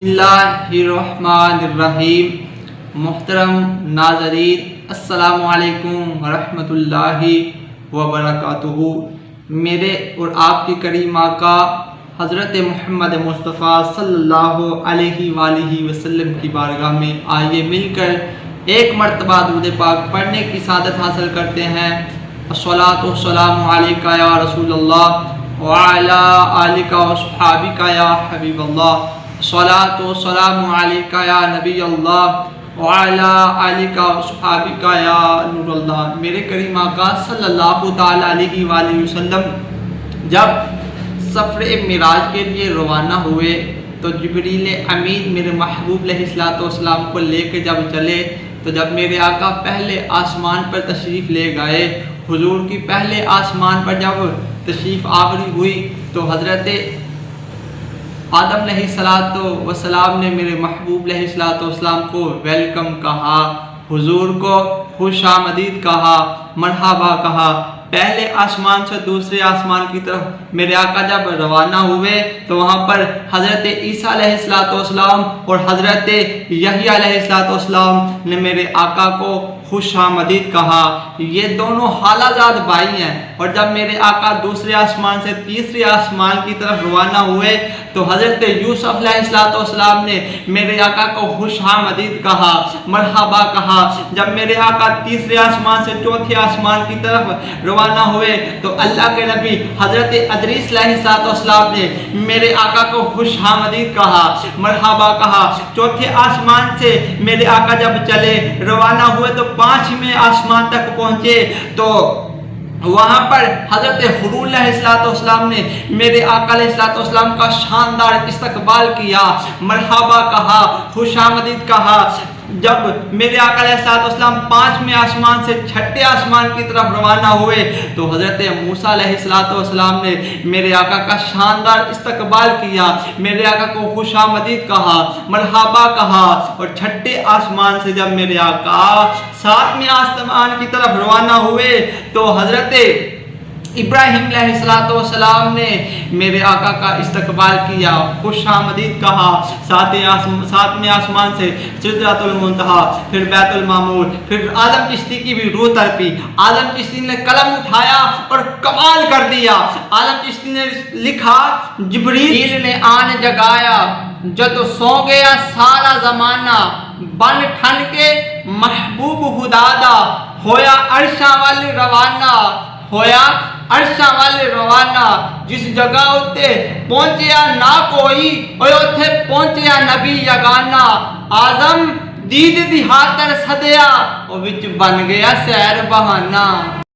बिस्मिल्लाहिर्रहमानिर्रहीम। मोहतरम नाज़रीन, अस्सलामु अलैकुम वरहमतुल्लाहि वबरकातुहू। मेरे और आपके करीम आका हज़रत मोहम्मद मुस्तफ़ा सल्लल्लाहु अलैहि वसल्लम की बारगाह में आइए मिलकर एक मरतबा दुरूद पाक पढ़ने की सादत हासिल करते हैं। अस्सलातु वस्सलामु अलैका या रसूलल्लाह व अला आलिका व अस्हाबिका या हबीबल्लाह। अस्सलातु वस्सलामु अलैका या नबी अल्लाह व अला आलिका व अस्हाबिका या नूरल्लाह। मेरे करीम आका सल्लल्लाहु ताला अलैहि वसल्लम जब सफ़र मिराज के लिए रवाना हुए तो जिब्रील अमीन मेरे महबूब अलैहिस्सलाम को लेकर जब चले तो जब मेरे आका पहले आसमान पर तशरीफ़ ले गए, हुजूर की पहले आसमान पर जब तशरीफ़ आवरी हुई तो हज़रत आदम अलैहिस्सलाम ने मेरे महबूब अलैहिस्सलाम को वेलकम कहा, हुजूर को खुश आमदीद कहा, मरहबा कहा। पहले आसमान से दूसरे आसमान की तरफ मेरे आका जब रवाना हुए तो वहाँ पर हज़रत ईसा अलैहिस्सलाम और हज़रत यहया अलैहिस्सलाम ने मेरे आका को खुश आमदीद कहा। ये दोनों हालाजाद भाई हैं। और जब मेरे आका दूसरे आसमान से तीसरे आसमान की तरफ रवाना हुए तो हज़रत यूसुफ अलैहिस्सलाम ने मेरे आका को खुश आमदीद कहा, मरहबा कहा। जब मेरे आका तीसरे आसमान से चौथे आसमान की तरफ रवाना हुए तो अल्लाह के नबी हज़रत अदरीस अलैहिस्सलाम ने मेरे आका को खुश आमदीद कहा, मरहबा कहा। चौथे आसमान से मेरे आका जब चले रवाना हुए तो पांचवें आसमान तक पहुंचे तो वहाँ पर हज़रत हुरूर अलैहिस्सलाम ने मेरे आका अलैहिस्सलाम का शानदार इस्तकबाल किया, मरहबा कहा, खुश आमदीद कहा। जब मेरे आका अलैहिस्सलाम पांचवें आसमान से छठे आसमान की तरफ रवाना हुए तो हज़रत मूसा अलैहिस्सलाम ने मेरे आका का शानदार इस्तकबाल किया, मेरे आका को खुश आमदीद कहा, मरहबा कहा। और छठे आसमान से जब मेरे आका सातवें आसमान की तरफ रवाना हुए तो हज़रत इब्राहिम अलैहिस्सलाम ने मेरे आका का इस्तकबाल किया, खुश आमदीद कहा। सातवें आसमान से सिदरतुल मुंतहा, फिर बैतुल मामूर, फिर आदम चिश्ती की भी रूह तड़पी। आदम चिश्ती ने कलम उठाया और कमाल कर दिया। आदम चिश्ती ने लिखा, जिब्रील ने आन जगाया जद सो गया सारा जमाना, बन ठन के महबूब हुदादा, होया अर्शा वाले रवाना, होया अर्शा वाले रवाना। जिस जगह उत्ते पहुंचया ना कोई उत्थे पहुंचया नबी यगाना। आजम दीद दी हातर सदया ओ विच बन गया सैर बहाना।